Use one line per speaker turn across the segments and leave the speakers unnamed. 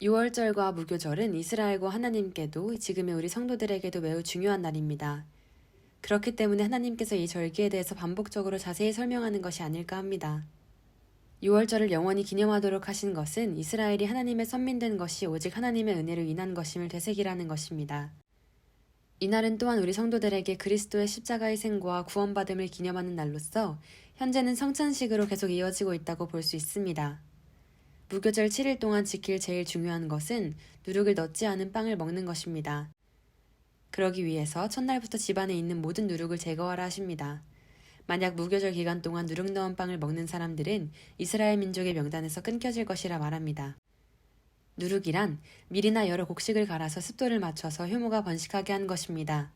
유월절과 무교절은 이스라엘과 하나님께도 지금의 우리 성도들에게도 매우 중요한 날입니다. 그렇기 때문에 하나님께서 이 절기에 대해서 반복적으로 자세히 설명하는 것이 아닐까 합니다. 유월절을 영원히 기념하도록 하신 것은 이스라엘이 하나님의 선민된 것이 오직 하나님의 은혜로 인한 것임을 되새기라는 것입니다. 이날은 또한 우리 성도들에게 그리스도의 십자가의 생과 구원받음을 기념하는 날로서 현재는 성찬식으로 계속 이어지고 있다고 볼 수 있습니다. 무교절 7일 동안 지킬 제일 중요한 것은 누룩을 넣지 않은 빵을 먹는 것입니다. 그러기 위해서 첫날부터 집안에 있는 모든 누룩을 제거하라 하십니다. 만약 무교절 기간 동안 누룩 넣은 빵을 먹는 사람들은 이스라엘 민족의 명단에서 끊겨질 것이라 말합니다. 누룩이란 밀이나 여러 곡식을 갈아서 습도를 맞춰서 효모가 번식하게 한 것입니다.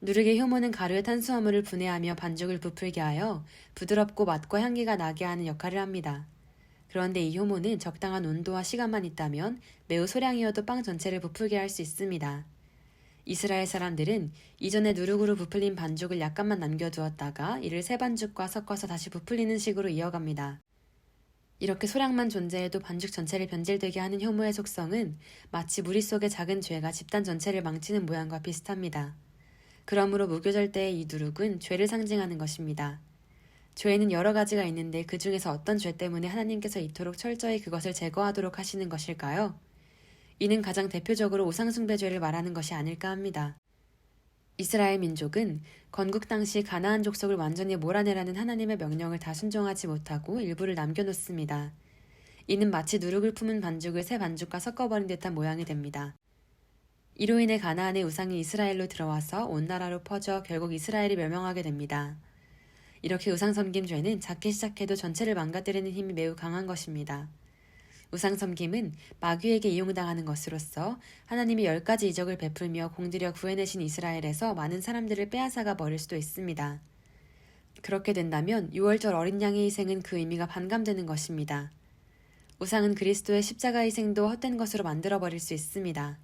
누룩의 효모는 가루의 탄수화물을 분해하며 반죽을 부풀게 하여 부드럽고 맛과 향기가 나게 하는 역할을 합니다. 그런데 이 효모는 적당한 온도와 시간만 있다면 매우 소량이어도 빵 전체를 부풀게 할 수 있습니다. 이스라엘 사람들은 이전에 누룩으로 부풀린 반죽을 약간만 남겨두었다가 이를 새 반죽과 섞어서 다시 부풀리는 식으로 이어갑니다. 이렇게 소량만 존재해도 반죽 전체를 변질되게 하는 효모의 속성은 마치 무리 속의 작은 죄가 집단 전체를 망치는 모양과 비슷합니다. 그러므로 무교절 때의 이 누룩은 죄를 상징하는 것입니다. 죄에는 여러 가지가 있는데 그 중에서 어떤 죄 때문에 하나님께서 이토록 철저히 그것을 제거하도록 하시는 것일까요? 이는 가장 대표적으로 우상숭배죄를 말하는 것이 아닐까 합니다. 이스라엘 민족은 건국 당시 가나안 족속을 완전히 몰아내라는 하나님의 명령을 다 순종하지 못하고 일부를 남겨놓습니다. 이는 마치 누룩을 품은 반죽을 새 반죽과 섞어버린 듯한 모양이 됩니다. 이로 인해 가나안의 우상이 이스라엘로 들어와서 온 나라로 퍼져 결국 이스라엘이 멸망하게 됩니다. 이렇게 우상섬김 죄는 작게 시작해도 전체를 망가뜨리는 힘이 매우 강한 것입니다. 우상섬김은 마귀에게 이용당하는 것으로서 하나님이 10가지 이적을 베풀며 공들여 구해내신 이스라엘에서 많은 사람들을 빼앗아가 버릴 수도 있습니다. 그렇게 된다면 유월절 어린 양의 희생은 그 의미가 반감되는 것입니다. 우상은 그리스도의 십자가 희생도 헛된 것으로 만들어버릴 수 있습니다.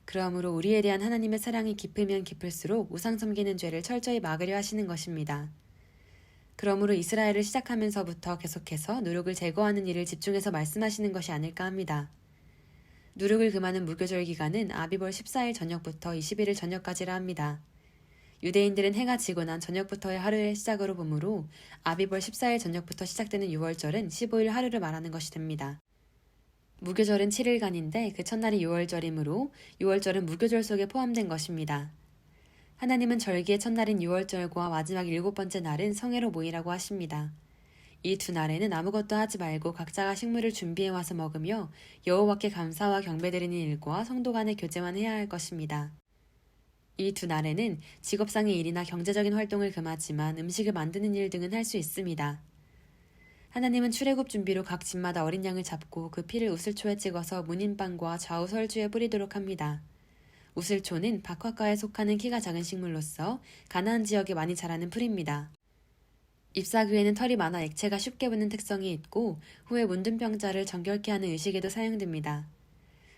그러므로 우리에 대한 하나님의 사랑이 깊으면 깊을수록 우상 섬기는 죄를 철저히 막으려 하시는 것입니다. 그러므로 이스라엘을 시작하면서부터 계속해서 누룩을 제거하는 일을 집중해서 말씀하시는 것이 아닐까 합니다. 누룩을 금하는 무교절 기간은 아비벌 14일 저녁부터 21일 저녁까지라 합니다. 유대인들은 해가 지고 난 저녁부터의 하루의 시작으로 보므로 아비벌 14일 저녁부터 시작되는 유월절은 15일 하루를 말하는 것이 됩니다. 무교절은 7일간인데 그 첫날이 유월절이므로 유월절은 무교절 속에 포함된 것입니다. 하나님은 절기의 첫날인 유월절과 마지막 7번째 날은 성회로 모이라고 하십니다. 이 두 날에는 아무것도 하지 말고 각자가 식물을 준비해와서 먹으며 여호와께 감사와 경배드리는 일과 성도 간의 교제만 해야 할 것입니다. 이 두 날에는 직업상의 일이나 경제적인 활동을 금하지만 음식을 만드는 일 등은 할 수 있습니다. 하나님은 출애굽 준비로 각 집마다 어린 양을 잡고 그 피를 우슬초에 찍어서 문인방과 좌우 설주에 뿌리도록 합니다. 우슬초는 박화과에 속하는 키가 작은 식물로서 가나안 지역에 많이 자라는 풀입니다. 잎사귀에는 털이 많아 액체가 쉽게 붙는 특성이 있고 후에 문둥병자를 정결케 하는 의식에도 사용됩니다.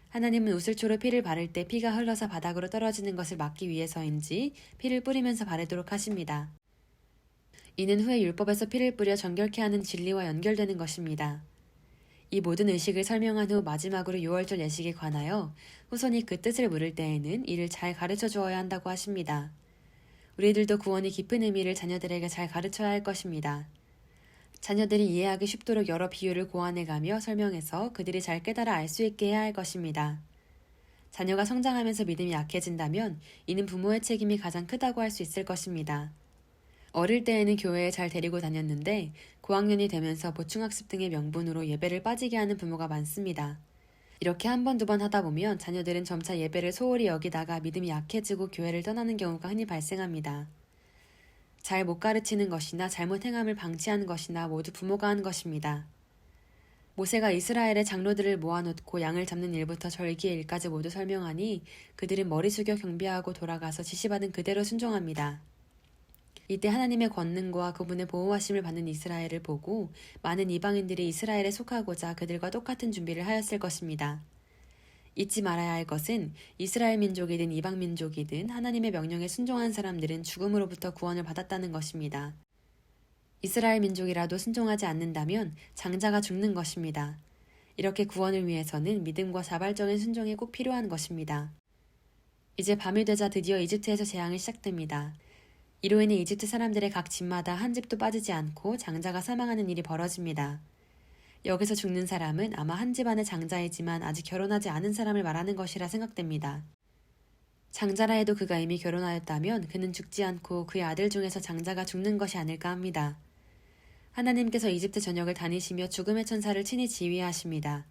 하나님은 우슬초로 피를 바를 때 피가 흘러서 바닥으로 떨어지는 것을 막기 위해서인지 피를 뿌리면서 바르도록 하십니다. 이는 후에 율법에서 피를 뿌려 정결케 하는 진리와 연결되는 것입니다. 이 모든 의식을 설명한 후 마지막으로 유월절 예식에 관하여 후손이 그 뜻을 물을 때에는 이를 잘 가르쳐 주어야 한다고 하십니다. 우리들도 구원이 깊은 의미를 자녀들에게 잘 가르쳐야 할 것입니다. 자녀들이 이해하기 쉽도록 여러 비유를 고안해가며 설명해서 그들이 잘 깨달아 알 수 있게 해야 할 것입니다. 자녀가 성장하면서 믿음이 약해진다면 이는 부모의 책임이 가장 크다고 할 수 있을 것입니다. 어릴 때에는 교회에 잘 데리고 다녔는데 고학년이 되면서 보충학습 등의 명분으로 예배를 빠지게 하는 부모가 많습니다. 이렇게 한 번, 두 번 하다 보면 자녀들은 점차 예배를 소홀히 여기다가 믿음이 약해지고 교회를 떠나는 경우가 흔히 발생합니다. 잘 못 가르치는 것이나 잘못 행함을 방치하는 것이나 모두 부모가 한 것입니다. 모세가 이스라엘의 장로들을 모아놓고 양을 잡는 일부터 절기의 일까지 모두 설명하니 그들은 머리 숙여 경배하고 돌아가서 지시받은 그대로 순종합니다. 이때 하나님의 권능과 그분의 보호하심을 받는 이스라엘을 보고 많은 이방인들이 이스라엘에 속하고자 그들과 똑같은 준비를 하였을 것입니다. 잊지 말아야 할 것은 이스라엘 민족이든 이방 민족이든 하나님의 명령에 순종한 사람들은 죽음으로부터 구원을 받았다는 것입니다. 이스라엘 민족이라도 순종하지 않는다면 장자가 죽는 것입니다. 이렇게 구원을 위해서는 믿음과 자발적인 순종이 꼭 필요한 것입니다. 이제 밤이 되자 드디어 이집트에서 재앙이 시작됩니다. 이로 인해 이집트 사람들의 각 집마다 한 집도 빠지지 않고 장자가 사망하는 일이 벌어집니다. 여기서 죽는 사람은 아마 한 집안의 장자이지만 아직 결혼하지 않은 사람을 말하는 것이라 생각됩니다. 장자라 해도 그가 이미 결혼하였다면 그는 죽지 않고 그의 아들 중에서 장자가 죽는 것이 아닐까 합니다. 하나님께서 이집트 전역을 다니시며 죽음의 천사를 친히 지휘하십니다.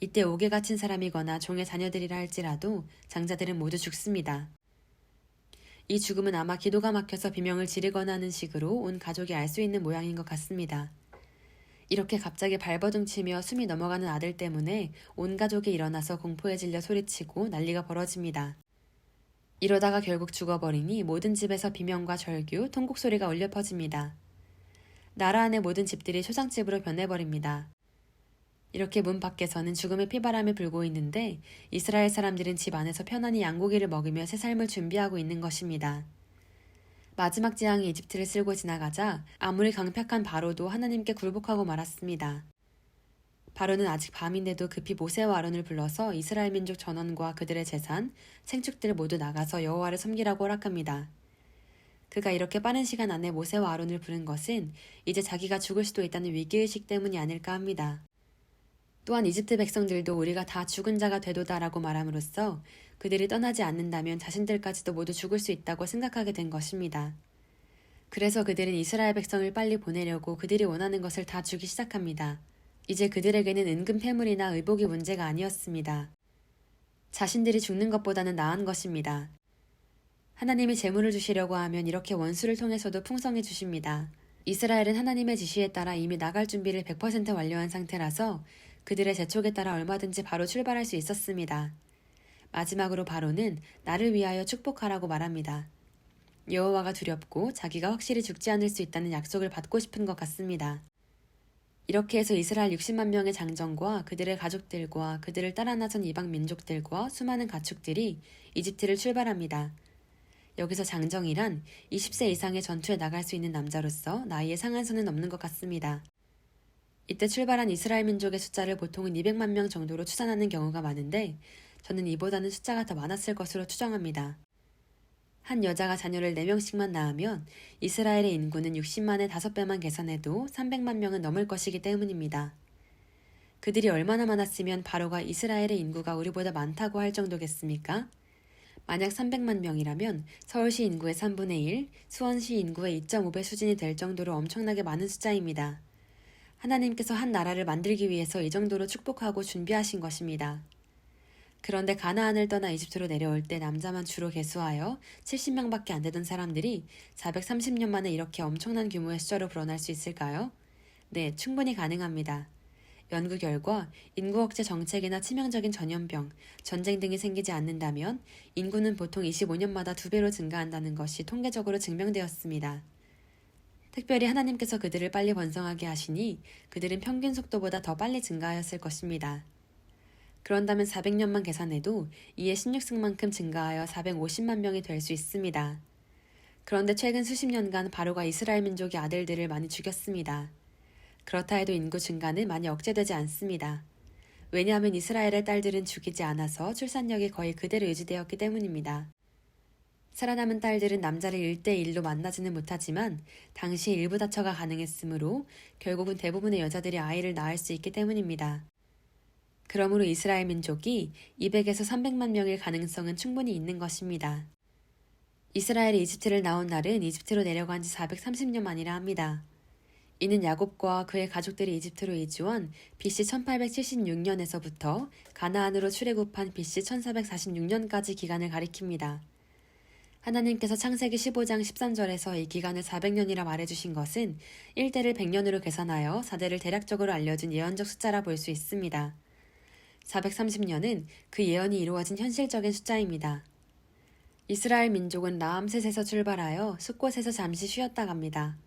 이때 옥에 갇힌 사람이거나 종의 자녀들이라 할지라도 장자들은 모두 죽습니다. 이 죽음은 아마 기도가 막혀서 비명을 지르거나 하는 식으로 온 가족이 알 수 있는 모양인 것 같습니다. 이렇게 갑자기 발버둥치며 숨이 넘어가는 아들 때문에 온 가족이 일어나서 공포에 질려 소리치고 난리가 벌어집니다. 이러다가 결국 죽어버리니 모든 집에서 비명과 절규, 통곡 소리가 울려 퍼집니다. 나라 안의 모든 집들이 초상집으로 변해버립니다. 이렇게 문 밖에서는 죽음의 피바람이 불고 있는데 이스라엘 사람들은 집 안에서 편안히 양고기를 먹으며 새 삶을 준비하고 있는 것입니다. 마지막 재앙이 이집트를 쓸고 지나가자 아무리 강력한 바로도 하나님께 굴복하고 말았습니다. 바로는 아직 밤인데도 급히 모세와 아론을 불러서 이스라엘 민족 전원과 그들의 재산, 생축들 모두 나가서 여호와를 섬기라고 허락합니다. 그가 이렇게 빠른 시간 안에 모세와 아론을 부른 것은 이제 자기가 죽을 수도 있다는 위기의식 때문이 아닐까 합니다. 또한 이집트 백성들도 우리가 다 죽은 자가 되도다라고 말함으로써 그들이 떠나지 않는다면 자신들까지도 모두 죽을 수 있다고 생각하게 된 것입니다. 그래서 그들은 이스라엘 백성을 빨리 보내려고 그들이 원하는 것을 다 주기 시작합니다. 이제 그들에게는 은근 패물이나 의복이 문제가 아니었습니다. 자신들이 죽는 것보다는 나은 것입니다. 하나님이 재물을 주시려고 하면 이렇게 원수를 통해서도 풍성히 주십니다. 이스라엘은 하나님의 지시에 따라 이미 나갈 준비를 100% 완료한 상태라서 그들의 재촉에 따라 얼마든지 바로 출발할 수 있었습니다. 마지막으로 바로는 나를 위하여 축복하라고 말합니다. 여호와가 두렵고 자기가 확실히 죽지 않을 수 있다는 약속을 받고 싶은 것 같습니다. 이렇게 해서 이스라엘 60만 명의 장정과 그들의 가족들과 그들을 따라 나선 이방 민족들과 수많은 가축들이 이집트를 출발합니다. 여기서 장정이란 20세 이상의 전투에 나갈 수 있는 남자로서 나이의 상한선은 없는 것 같습니다. 이때 출발한 이스라엘 민족의 숫자를 보통은 200만 명 정도로 추산하는 경우가 많은데 저는 이보다는 숫자가 더 많았을 것으로 추정합니다. 한 여자가 자녀를 4명씩만 낳으면 이스라엘의 인구는 60만의 5배만 계산해도 300만 명은 넘을 것이기 때문입니다. 그들이 얼마나 많았으면 바로가 이스라엘의 인구가 우리보다 많다고 할 정도겠습니까? 만약 300만 명이라면 서울시 인구의 3분의 1, 수원시 인구의 2.5배 수준이 될 정도로 엄청나게 많은 숫자입니다. 하나님께서 한 나라를 만들기 위해서 이 정도로 축복하고 준비하신 것입니다. 그런데 가나안을 떠나 이집트로 내려올 때 남자만 주로 계수하여 70명밖에 안 되던 사람들이 430년 만에 이렇게 엄청난 규모의 숫자로 불어날 수 있을까요? 네, 충분히 가능합니다. 연구 결과 인구 억제 정책이나 치명적인 전염병, 전쟁 등이 생기지 않는다면 인구는 보통 25년마다 2배로 증가한다는 것이 통계적으로 증명되었습니다. 특별히 하나님께서 그들을 빨리 번성하게 하시니 그들은 평균 속도보다 더 빨리 증가하였을 것입니다. 그런다면 400년만 계산해도 이에 16승만큼 증가하여 450만 명이 될 수 있습니다. 그런데 최근 수십 년간 바로가 이스라엘 민족의 아들들을 많이 죽였습니다. 그렇다 해도 인구 증가는 많이 억제되지 않습니다. 왜냐하면 이스라엘의 딸들은 죽이지 않아서 출산력이 거의 그대로 유지되었기 때문입니다. 살아남은 딸들은 남자를 1대1로 만나지는 못하지만 당시 일부 다처가 가능했으므로 결국은 대부분의 여자들이 아이를 낳을 수 있기 때문입니다. 그러므로 이스라엘 민족이 200에서 300만 명일 가능성은 충분히 있는 것입니다. 이스라엘이 이집트를 나온 날은 이집트로 내려간 지 430년 만이라 합니다. 이는 야곱과 그의 가족들이 이집트로 이주한 BC 1876년에서부터 가나안으로 출애굽한 BC 1446년까지 기간을 가리킵니다. 하나님께서 창세기 15장 13절에서 이 기간을 400년이라 말해주신 것은 1대를 100년으로 계산하여 4대를 대략적으로 알려준 예언적 숫자라 볼 수 있습니다. 430년은 그 예언이 이루어진 현실적인 숫자입니다. 이스라엘 민족은 라암셋에서 출발하여 숫곳에서 잠시 쉬었다 갑니다.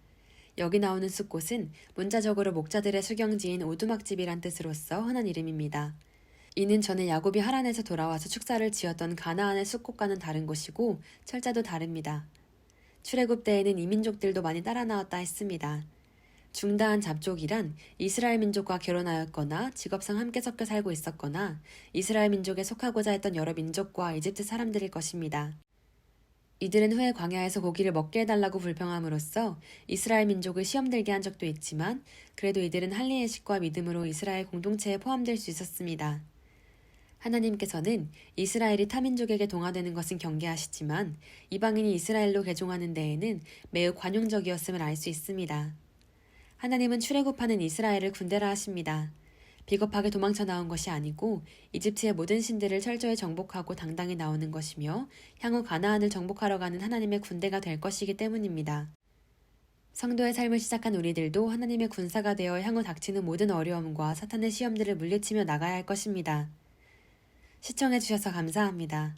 여기 나오는 숫곳은 문자적으로 목자들의 수경지인 오두막집이란 뜻으로서 흔한 이름입니다. 이는 전에 야곱이 하란에서 돌아와서 축사를 지었던 가나안의 숫곳과는 다른 곳이고 철자도 다릅니다. 출애굽 때에는 이민족들도 많이 따라 나왔다 했습니다. 중다한 잡족이란 이스라엘 민족과 결혼하였거나 직업상 함께 섞여 살고 있었거나 이스라엘 민족에 속하고자 했던 여러 민족과 이집트 사람들일 것입니다. 이들은 후에 광야에서 고기를 먹게 해달라고 불평함으로써 이스라엘 민족을 시험들게 한 적도 있지만 그래도 이들은 할례의식과 믿음으로 이스라엘 공동체에 포함될 수 있었습니다. 하나님께서는 이스라엘이 타민족에게 동화되는 것은 경계하시지만 이방인이 이스라엘로 개종하는 데에는 매우 관용적이었음을 알 수 있습니다. 하나님은 출애굽하는 이스라엘을 군대라 하십니다. 비겁하게 도망쳐 나온 것이 아니고 이집트의 모든 신들을 철저히 정복하고 당당히 나오는 것이며 향후 가나안을 정복하러 가는 하나님의 군대가 될 것이기 때문입니다. 성도의 삶을 시작한 우리들도 하나님의 군사가 되어 향후 닥치는 모든 어려움과 사탄의 시험들을 물리치며 나가야 할 것입니다. 시청해주셔서 감사합니다.